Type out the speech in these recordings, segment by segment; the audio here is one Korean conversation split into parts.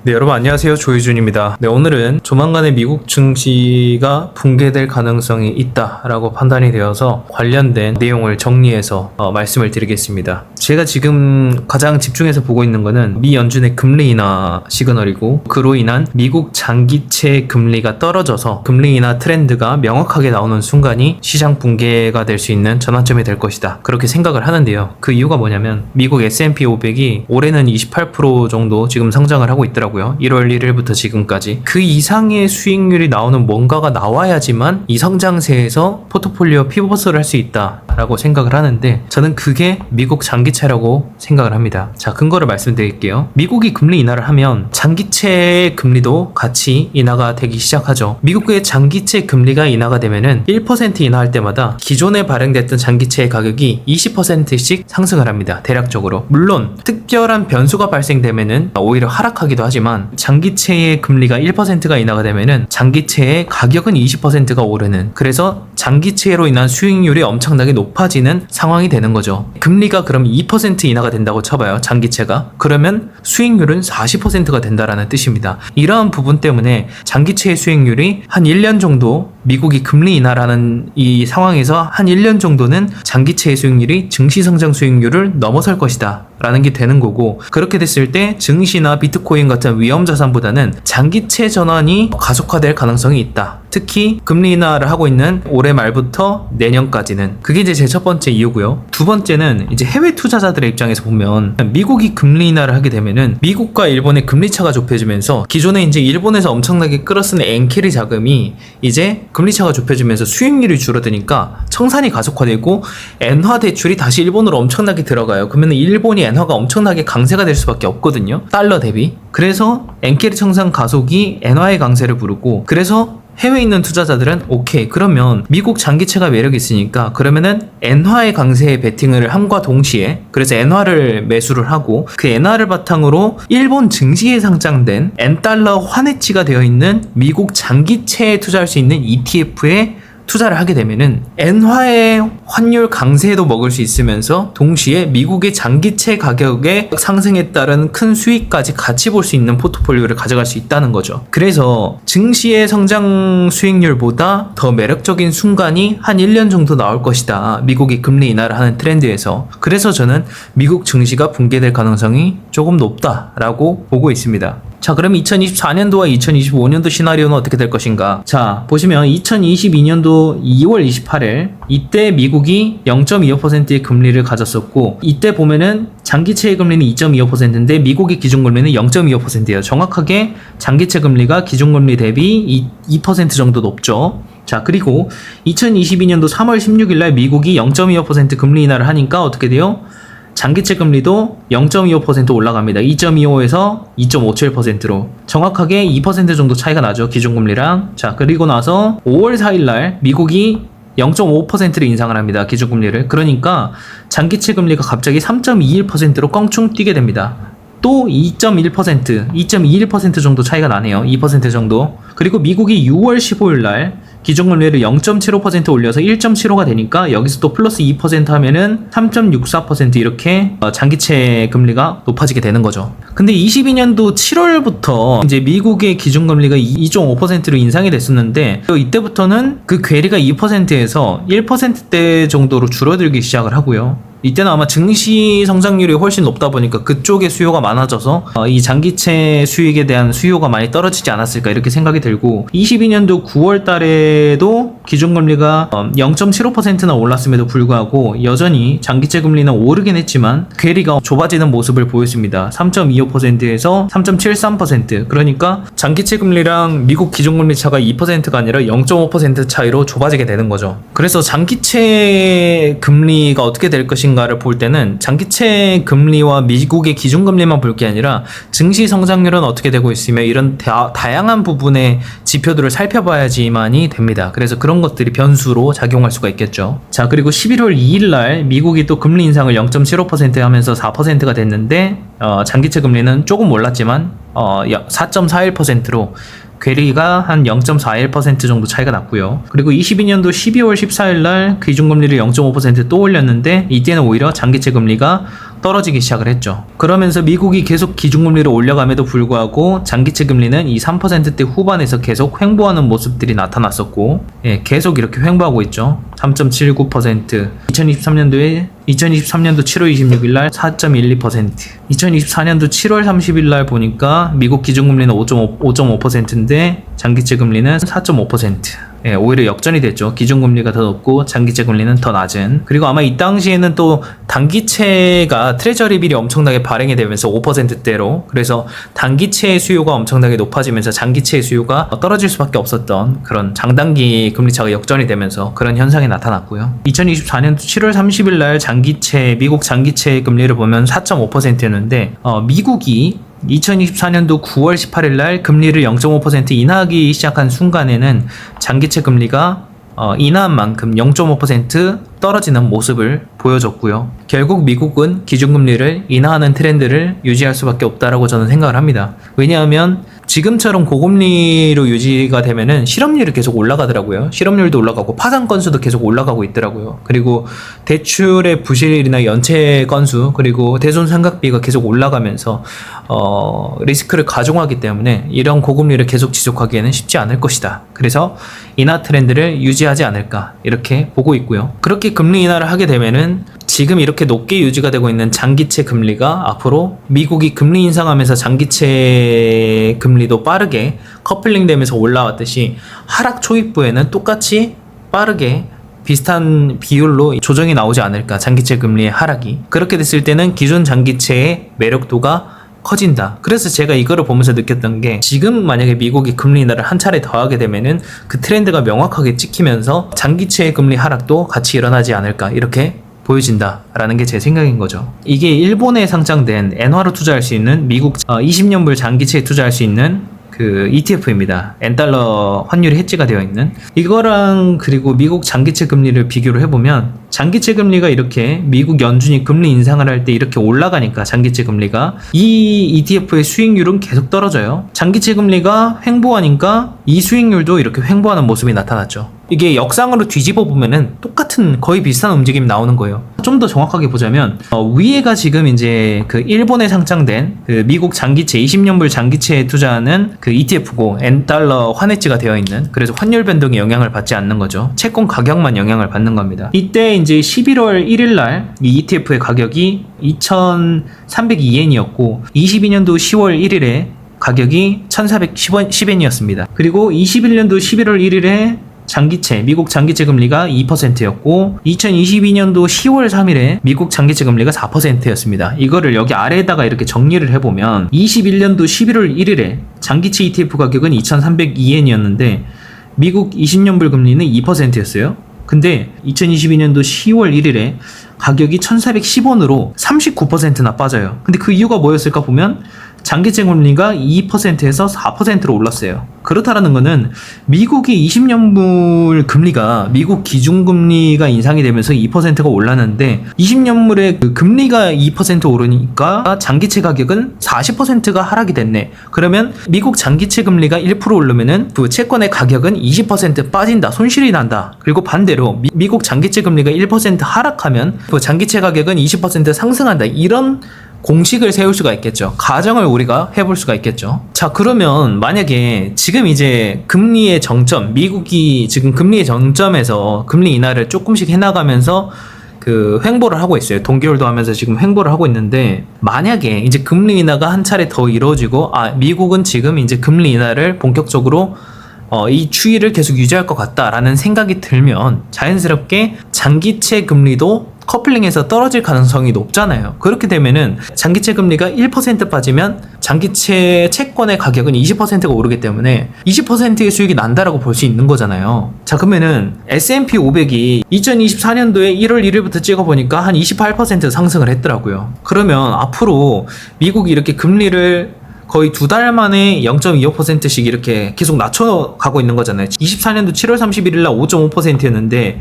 네, 여러분 안녕하세요. 조희준입니다. 네, 오늘은 조만간에 미국 증시가 붕괴될 가능성이 있다라고 판단이 되어서 관련된 내용을 정리해서 말씀을 드리겠습니다. 제가 지금 가장 집중해서 보고 있는 거는 미 연준의 금리 인하 시그널이고, 그로 인한 미국 장기채 금리가 떨어져서 금리 인하 트렌드가 명확하게 나오는 순간이 시장 붕괴가 될 수 있는 전환점이 될 것이다, 그렇게 생각을 하는데요. 그 이유가 뭐냐면 미국 S&P 500이 올해는 28% 정도 지금 성장을 하고 있더라고요. 1월 1일부터 지금까지 그 이상의 수익률이 나오는 뭔가가 나와야지만 이 성장세에서 포트폴리오 피벗을 할 수 있다라고 생각을 하는데, 저는 그게 미국 장기채라고 생각을 합니다. 자, 근거를 말씀드릴게요. 미국이 금리 인하를 하면 장기채 금리도 같이 인하가 되기 시작하죠. 미국의 장기채 금리가 인하가 되면은 1% 인하할 때마다 기존에 발행됐던 장기채의 가격이 20%씩 상승을 합니다. 대략적으로. 물론 특별한 변수가 발생되면은 오히려 하락하기도 하지만, 장기채의 금리가 1%가 인하가 되면은 장기채의 가격은 20%가 오르는, 그래서 장기채로 인한 수익률이 엄청나게 높아지는 상황이 되는 거죠. 금리가 그럼 2% 인하가 된다고 쳐봐요. 장기채가. 그러면 수익률은 40%가 된다라는 뜻입니다. 이러한 부분 때문에 장기채의 수익률이 한 1년 정도, 미국이 금리 인하라는 이 상황에서 한 1년 정도는 장기채의 수익률이 증시 성장 수익률을 넘어설 것이다 라는 게 되는 거고, 그렇게 됐을 때 증시나 비트코인 같은 위험 자산보다는 장기채 전환이 가속화될 가능성이 있다. 특히 금리 인하를 하고 있는 올해 말부터 내년까지는. 그게 이제 제 첫 번째 이유고요. 두 번째는 이제 해외 투자자들의 입장에서 보면, 미국이 금리 인하를 하게 되면은 미국과 일본의 금리 차가 좁혀지면서 기존에 이제 일본에서 엄청나게 끌어쓰는 엔캐리 자금이 이제 금리 차가 좁혀지면서 수익률이 줄어드니까 청산이 가속화되고 엔화 대출이 다시 일본으로 엄청나게 들어가요. 그러면 일본이 엔화가 엄청나게 강세가 될 수밖에 없거든요. 달러 대비. 그래서 엔캐리 청산 가속이 엔화의 강세를 부르고, 그래서 해외에 있는 투자자들은 오케이, 그러면 미국 장기채가 매력이 있으니까 그러면은 엔화의 강세에 베팅을 함과 동시에, 그래서 엔화를 매수를 하고, 그 엔화를 바탕으로 일본 증시에 상장된 엔달러 환해치가 되어 있는 미국 장기채에 투자할 수 있는 ETF에 투자를 하게 되면은 엔화의 환율 강세에도 먹을 수 있으면서 동시에 미국의 장기채 가격의 상승에 따른 큰 수익까지 같이 볼 수 있는 포트폴리오를 가져갈 수 있다는 거죠. 그래서 증시의 성장 수익률보다 더 매력적인 순간이 한 1년 정도 나올 것이다, 미국이 금리 인하를 하는 트렌드에서. 그래서 저는 미국 증시가 붕괴될 가능성이 조금 높다라고 보고 있습니다. 자, 그럼 2024년도와 2025년도 시나리오는 어떻게 될 것인가? 자, 보시면 2022년도 2월 28일 이때 미국이 0.25%의 금리를 가졌었고, 이때 보면은 장기채의 금리는 2.25%인데 미국의 기준금리는 0.25%예요. 정확하게 장기채 금리가 기준금리 대비 2% 정도 높죠. 자, 그리고 2022년도 3월 16일 날 미국이 0.25% 금리 인하를 하니까 어떻게 돼요? 장기채 금리도 0.25% 올라갑니다. 2.25에서 2.57%로 정확하게 2% 정도 차이가 나죠, 기준금리랑. 자, 그리고 나서 5월 4일 날 미국이 0.5%를 인상을 합니다, 기준금리를. 그러니까 장기채 금리가 갑자기 3.21%로 껑충 뛰게 됩니다. 또 2.21% 정도 차이가 나네요. 2% 정도. 그리고 미국이 6월 15일 날 기준금리를 0.75% 올려서 1.75가 되니까 여기서 또 플러스 2% 하면은 3.64% 이렇게 장기채 금리가 높아지게 되는 거죠. 근데 22년도 7월부터 이제 미국의 기준금리가 2.5%로 인상이 됐었는데, 이때부터는 그 괴리가 2%에서 1%대 정도로 줄어들기 시작을 하고요. 이때는 아마 증시 성장률이 훨씬 높다 보니까 그쪽에 수요가 많아져서 이 장기채 수익에 대한 수요가 많이 떨어지지 않았을까, 이렇게 생각이 들고, 22년도 9월 달에도 기준금리가 0.75%나 올랐음에도 불구하고 여전히 장기채 금리는 오르긴 했지만 괴리가 좁아지는 모습을 보였습니다. 3.25%에서 3.73%. 그러니까 장기채 금리랑 미국 기준금리 차가 2%가 아니라 0.5% 차이로 좁아지게 되는 거죠. 그래서 장기채 금리가 어떻게 될 것인가 가를 볼 때는 장기채 금리와 미국의 기준금리만 볼 게 아니라 증시 성장률은 어떻게 되고 있으며 이런 다양한 부분의 지표들을 살펴봐야지만이 됩니다. 그래서 그런 것들이 변수로 작용할 수가 있겠죠. 자, 그리고 11월 2일 날 미국이 또 금리 인상을 0.75% 하면서 4%가 됐는데 장기채 금리는 조금 올랐지만 4.41%로 괴리가 한 0.41% 정도 차이가 났고요. 그리고 22년도 12월 14일 날 기준금리를 0.5% 또 올렸는데 이때는 오히려 장기채 금리가 떨어지기 시작을 했죠. 그러면서 미국이 계속 기준금리를 올려감에도 불구하고 장기채 금리는 이 3%대 후반에서 계속 횡보하는 모습들이 나타났었고, 계속 이렇게 횡보하고 있죠. 3.79%, 2023년도 7월 26일 날 4.12%, 2024년도 7월 30일 날 보니까 미국 기준금리는 5.5%인데 장기채 금리는 4.5%. 오히려 역전이 됐죠. 기준금리가 더 높고 장기채 금리는 더 낮은. 그리고 아마 이 당시에는 또 단기채가 트레저리 빌이 엄청나게 발행이 되면서 5%대로, 그래서 단기채의 수요가 엄청나게 높아지면서 장기채의 수요가 떨어질 수밖에 없었던 그런 장단기 금리차가 역전이 되면서 그런 현상이 나타났고요. 2024년도 7월 30일 날 미국 장기채 금리를 보면 4.5%였는데 미국이 2024년도 9월 18일 날 금리를 0.5% 인하하기 시작한 순간에는 장기채 금리가 인하한 만큼 0.5% 떨어지는 모습을 보여줬고요. 결국 미국은 기준금리를 인하하는 트렌드를 유지할 수밖에 없다라고 저는 생각을 합니다. 왜냐하면 지금처럼 고금리로 유지가 되면은 실업률이 계속 올라가더라고요. 실업률도 올라가고 파산 건수도 계속 올라가고 있더라고요. 그리고 대출의 부실이나 연체 건수, 그리고 대손상각비가 계속 올라가면서 리스크를 가중하기 때문에 이런 고금리를 계속 지속하기에는 쉽지 않을 것이다. 그래서 인하 트렌드를 유지하지 않을까 이렇게 보고 있고요. 그렇게 금리 인하를 하게 되면은 지금 이렇게 높게 유지가 되고 있는 장기채 금리가 앞으로 미국이 금리 인상하면서 장기채 금리도 빠르게 커플링 되면서 올라왔듯이 하락 초입부에는 똑같이 빠르게 비슷한 비율로 조정이 나오지 않을까. 장기채 금리의 하락이 그렇게 됐을 때는 기존 장기채의 매력도가 커진다. 그래서 제가 이거를 보면서 느꼈던 게, 지금 만약에 미국이 금리 인하를 한 차례 더 하게 되면은 그 트렌드가 명확하게 찍히면서 장기채의 금리 하락도 같이 일어나지 않을까 이렇게 보여진다라는 게 제 생각인 거죠. 이게 일본에 상장된 엔화로 투자할 수 있는 미국 20년물 장기채에 투자할 수 있는 그 ETF입니다. 엔달러 환율이 해지가 되어 있는 이거랑, 그리고 미국 장기채 금리를 비교를 해보면 장기채 금리가 이렇게 미국 연준이 금리 인상을 할 때 이렇게 올라가니까 장기채 금리가, 이 ETF의 수익률은 계속 떨어져요. 장기채 금리가 횡보하니까 이 수익률도 이렇게 횡보하는 모습이 나타났죠. 이게 역상으로 뒤집어 보면은 똑같은 거의 비슷한 움직임이 나오는 거예요. 좀 더 정확하게 보자면 위에가 지금 이제 그 일본에 상장된 그 미국 장기채 20년물 장기채에 투자하는 그 ETF고 엔달러 환해지가 되어 있는, 그래서 환율 변동에 영향을 받지 않는 거죠. 채권 가격만 영향을 받는 겁니다. 이때 이제 11월 1일 날 이 ETF의 가격이 2,302엔이었고 22년도 10월 1일에 가격이 1,410엔이었습니다. 그리고 21년도 11월 1일에 장기채, 미국 장기채 금리가 2%였고 2022년도 10월 3일에 미국 장기채 금리가 4%였습니다. 이거를 여기 아래에다가 이렇게 정리를 해보면 21년도 11월 1일에 장기채 ETF 가격은 2,302엔이었는데 미국 20년물 금리는 2%였어요. 근데 2022년도 10월 1일에 가격이 1,410원으로 39%나 빠져요. 근데 그 이유가 뭐였을까 보면 장기채 금리가 2%에서 4%로 올랐어요. 그렇다라는 거는 미국이 20년물 금리가, 미국 기준금리가 인상이 되면서 2%가 올랐는데 20년물의 그 금리가 2% 오르니까 장기채 가격은 40%가 하락이 됐네. 그러면 미국 장기채 금리가 1% 오르면은 그 채권의 가격은 20% 빠진다, 손실이 난다. 그리고 반대로 미국 장기채 금리가 1% 하락하면 그 장기채 가격은 20% 상승한다. 이런 공식을 세울 수가 있겠죠. 가정을 우리가 해볼 수가 있겠죠. 자, 그러면 만약에 지금 이제 금리의 정점, 미국이 지금 금리의 정점에서 금리 인하를 조금씩 해나가면서 그 횡보를 하고 있어요. 동기홀도 하면서 지금 횡보를 하고 있는데, 만약에 이제 금리 인하가 한 차례 더 이루어지고, 미국은 지금 이제 금리 인하를 본격적으로 이 추이를 계속 유지할 것 같다라는 생각이 들면 자연스럽게 장기채 금리도 커플링해서 떨어질 가능성이 높잖아요. 그렇게 되면은 장기채 금리가 1% 빠지면 장기채 채권의 가격은 20%가 오르기 때문에 20%의 수익이 난다라고 볼 수 있는 거잖아요. 자, 그러면은 S&P 500이 2024년도에 1월 1일부터 찍어보니까 한 28% 상승을 했더라고요. 그러면 앞으로 미국이 이렇게 금리를 거의 두 달 만에 0.25%씩 이렇게 계속 낮춰가고 있는 거잖아요. 24년도 7월 31일 날 5.5%였는데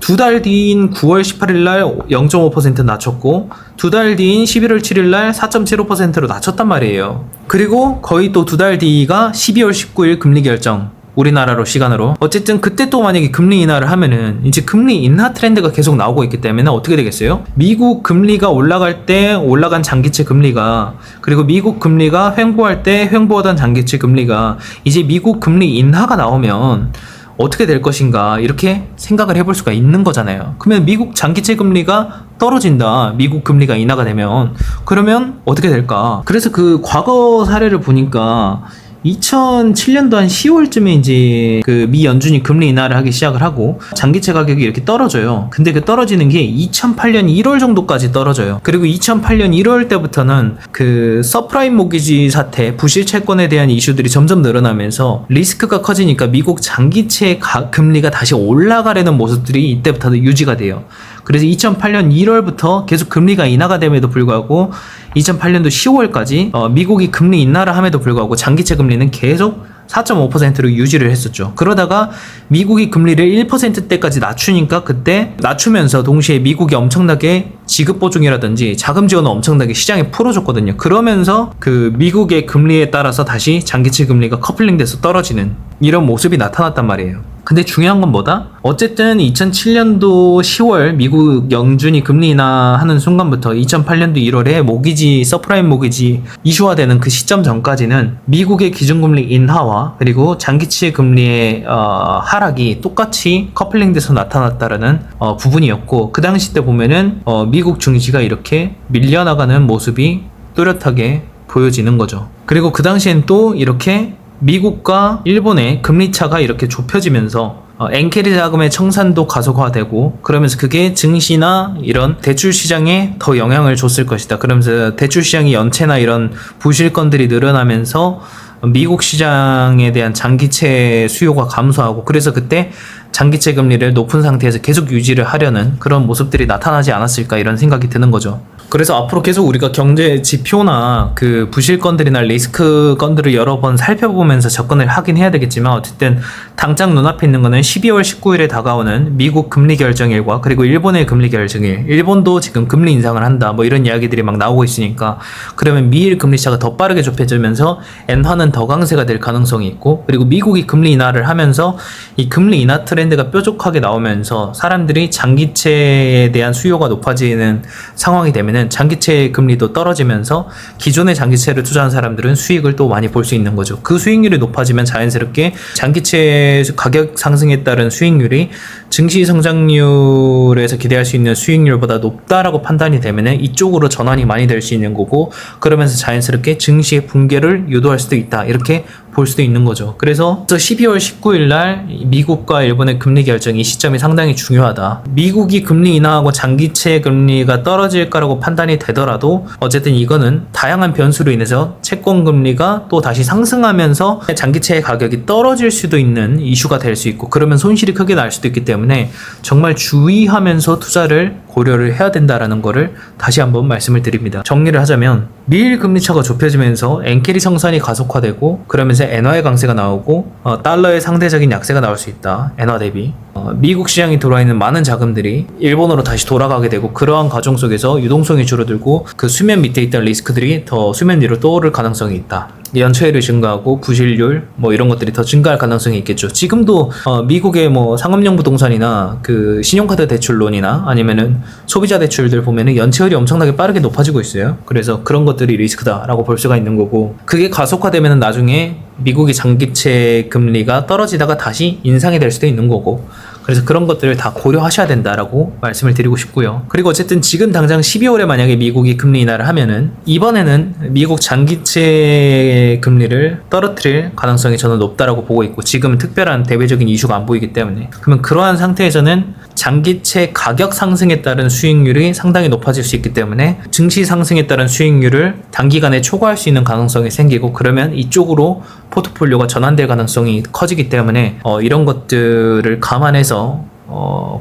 두 달 뒤인 9월 18일 날 0.5% 낮췄고 두 달 뒤인 11월 7일 날 4.75%로 낮췄단 말이에요. 그리고 거의 또 두 달 뒤가 12월 19일 금리 결정, 우리나라로 시간으로. 어쨌든 그때 또 만약에 금리 인하를 하면은 이제 금리 인하 트렌드가 계속 나오고 있기 때문에 어떻게 되겠어요? 미국 금리가 올라갈 때 올라간 장기채 금리가, 그리고 미국 금리가 횡보할 때 횡보하던 장기채 금리가 이제 미국 금리 인하가 나오면 어떻게 될 것인가, 이렇게 생각을 해볼 수가 있는 거잖아요. 그러면 미국 장기채 금리가 떨어진다, 미국 금리가 인하가 되면, 그러면 어떻게 될까? 그래서 그 과거 사례를 보니까 2007년도 한 10월쯤에 이제 그 미 연준이 금리 인하를 하기 시작을 하고 장기채 가격이 이렇게 떨어져요. 근데 그 떨어지는 게 2008년 1월 정도까지 떨어져요. 그리고 2008년 1월 때부터는 그 서프라임 모기지 사태, 부실 채권에 대한 이슈들이 점점 늘어나면서 리스크가 커지니까 미국 장기채 금리가 다시 올라가려는 모습들이 이때부터 유지가 돼요. 그래서 2008년 1월부터 계속 금리가 인하가 됨에도 불구하고 2008년도 10월까지 미국이 금리 인하를 함에도 불구하고 장기채 금리는 계속 4.5%로 유지를 했었죠. 그러다가 미국이 금리를 1%대까지 낮추니까 그때 낮추면서 동시에 미국이 엄청나게 지급보증이라든지 자금 지원을 엄청나게 시장에 풀어줬거든요. 그러면서 그 미국의 금리에 따라서 다시 장기채 금리가 커플링돼서 떨어지는 이런 모습이 나타났단 말이에요. 근데 중요한 건 뭐다? 어쨌든 2007년도 10월 미국 연준이 금리 인하하는 순간부터 2008년도 1월에 모기지, 서프라임 모기지 이슈화되는 그 시점 전까지는 미국의 기준금리 인하와 그리고 장기채 금리의 하락이 똑같이 커플링돼서 나타났다라는 부분이었고, 그 당시 때 보면은 미국 증시가 이렇게 밀려나가는 모습이 뚜렷하게 보여지는 거죠. 그리고 그 당시엔 또 이렇게 미국과 일본의 금리 차가 이렇게 좁혀지면서 엔캐리 자금의 청산도 가속화되고, 그러면서 그게 증시나 이런 대출 시장에 더 영향을 줬을 것이다. 그러면서 대출 시장의 연체나 이런 부실건들이 늘어나면서 미국 시장에 대한 장기채 수요가 감소하고, 그래서 그때 장기채 금리를 높은 상태에서 계속 유지를 하려는 그런 모습들이 나타나지 않았을까, 이런 생각이 드는 거죠. 그래서 앞으로 계속 우리가 경제 지표나 그 부실건들이나 리스크 건들을 여러 번 살펴보면서 접근을 하긴 해야 되겠지만, 어쨌든 당장 눈앞에 있는 거는 12월 19일에 다가오는 미국 금리 결정일과 그리고 일본의 금리 결정일, 일본도 지금 금리 인상을 한다, 뭐 이런 이야기들이 막 나오고 있으니까, 그러면 미일 금리 차가 더 빠르게 좁혀지면서 엔화는 더 강세가 될 가능성이 있고, 그리고 미국이 금리 인하를 하면서 이 금리 인하 트렌드가 뾰족하게 나오면서 사람들이 장기채에 대한 수요가 높아지는 상황이 되면은 장기채 금리도 떨어지면서 기존의 장기채를 투자한 사람들은 수익을 또 많이 볼 수 있는 거죠. 그 수익률이 높아지면 자연스럽게 장기채 가격 상승에 따른 수익률이 증시 성장률에서 기대할 수 있는 수익률보다 높다라고 판단이 되면은 이쪽으로 전환이 많이 될 수 있는 거고, 그러면서 자연스럽게 증시의 붕괴를 유도할 수도 있다, 이렇게 볼 수도 있는 거죠. 그래서 12월 19일 날 미국과 일본의 금리 결정, 이 시점이 상당히 중요하다. 미국이 금리 인하하고 장기채 금리가 떨어질 거라고 판단이 되더라도 어쨌든 이거는 다양한 변수로 인해서 채권 금리가 또 다시 상승하면서 장기채 가격이 떨어질 수도 있는 이슈가 될 수 있고, 그러면 손실이 크게 날 수도 있기 때문에 정말 주의하면서 투자를 고려를 해야 된다라는 거를 다시 한번 말씀을 드립니다. 정리를 하자면 미일 금리 차가 좁혀지면서 엔캐리 성산이 가속화되고, 그러면서 엔화의 강세가 나오고 달러의 상대적인 약세가 나올 수 있다, 엔화 대비. 미국 시장에 들어와 있는 많은 자금들이 일본으로 다시 돌아가게 되고, 그러한 과정 속에서 유동성이 줄어들고 그 수면 밑에 있던 리스크들이 더 수면 위로 떠오를 가능성이 있다. 연체율이 증가하고 부실률 뭐 이런 것들이 더 증가할 가능성이 있겠죠. 지금도 미국의 뭐 상업용 부동산이나 그 신용카드 대출론이나 아니면은 소비자 대출들 보면은 연체율이 엄청나게 빠르게 높아지고 있어요. 그래서 그런 것들이 리스크다라고 볼 수가 있는 거고, 그게 가속화되면은 나중에 미국의 장기채 금리가 떨어지다가 다시 인상이 될 수도 있는 거고, 그래서 그런 것들을 다 고려하셔야 된다라고 말씀을 드리고 싶고요. 그리고 어쨌든 지금 당장 12월에 만약에 미국이 금리 인하를 하면은 이번에는 미국 장기채 금리를 떨어뜨릴 가능성이 저는 높다라고 보고 있고, 지금 특별한 대외적인 이슈가 안 보이기 때문에, 그러면 그러한 상태에서는 장기채 가격 상승에 따른 수익률이 상당히 높아질 수 있기 때문에 증시 상승에 따른 수익률을 단기간에 초과할 수 있는 가능성이 생기고, 그러면 이쪽으로 포트폴리오가 전환될 가능성이 커지기 때문에 이런 것들을 감안해서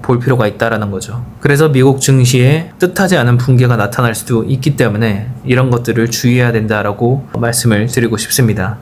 볼 필요가 있다라는 거죠. 그래서 미국 증시에 뜻하지 않은 붕괴가 나타날 수도 있기 때문에 이런 것들을 주의해야 된다라고 말씀을 드리고 싶습니다.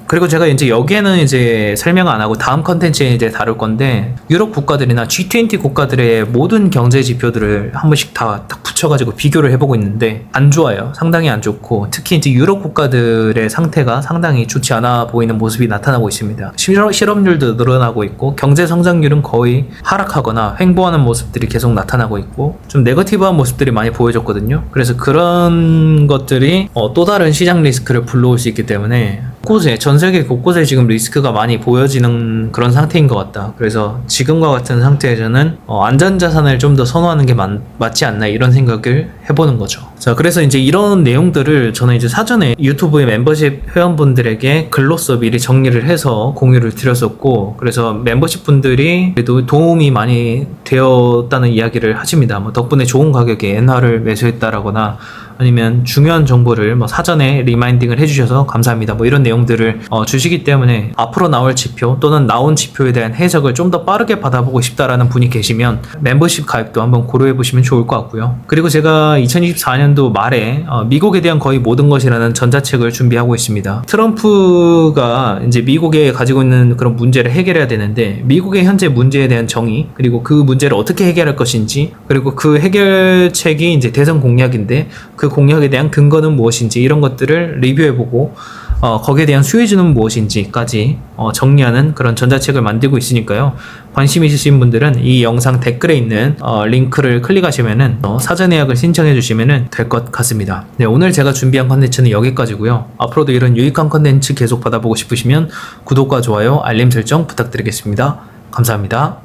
그리고 제가 이제 여기에는 이제 설명 안 하고 다음 컨텐츠에 이제 다룰 건데, 유럽 국가들이나 G20 국가들의 모든 경제 지표들을 한 번씩 다 딱 붙여가지고 비교를 해보고 있는데 안 좋아요. 상당히 안 좋고, 특히 이제 유럽 국가들의 상태가 상당히 좋지 않아 보이는 모습이 나타나고 있습니다. 실업률도 늘어나고 있고, 경제 성장률은 거의 하락하거나 횡보하는 모습들이 계속 나타나고 있고, 좀 네거티브한 모습들이 많이 보여졌거든요. 그래서 그런 것들이 또 다른 시장 리스크를 불러올 수 있기 때문에 곳곳에, 전 세계 곳곳에 지금 리스크가 많이 보여지는 그런 상태인 것 같다. 그래서 지금과 같은 상태에서는 안전자산을 좀 더 선호하는 게 맞지 않나, 이런 생각을 해보는 거죠. 자, 그래서 이제 이런 내용들을 저는 이제 사전에 유튜브의 멤버십 회원분들에게 글로써 미리 정리를 해서 공유를 드렸었고, 그래서 멤버십 분들이 그래도 도움이 많이 되었다는 이야기를 하십니다. 뭐 덕분에 좋은 가격에 엔화를 매수했다라거나, 아니면 중요한 정보를 뭐 사전에 리마인딩을 해주셔서 감사합니다, 뭐 이런 내용들을 주시기 때문에 앞으로 나올 지표 또는 나온 지표에 대한 해석을 좀 더 빠르게 받아보고 싶다라는 분이 계시면 멤버십 가입도 한번 고려해 보시면 좋을 것 같고요. 그리고 제가 2024년도 말에 미국에 대한 거의 모든 것이라는 전자책을 준비하고 있습니다. 트럼프가 이제 미국에 가지고 있는 그런 문제를 해결해야 되는데, 미국의 현재 문제에 대한 정의, 그리고 그 문제를 어떻게 해결할 것인지, 그리고 그 해결책이 이제 대선 공약인데 그 공약에 대한 근거는 무엇인지, 이런 것들을 리뷰해보고 거기에 대한 수혜주는 무엇인지까지 정리하는 그런 전자책을 만들고 있으니까요. 관심 있으신 분들은 이 영상 댓글에 있는 링크를 클릭하시면은 사전 예약을 신청해 주시면 될 것 같습니다. 네, 오늘 제가 준비한 컨텐츠는 여기까지고요. 앞으로도 이런 유익한 컨텐츠 계속 받아보고 싶으시면 구독과 좋아요, 알림 설정 부탁드리겠습니다. 감사합니다.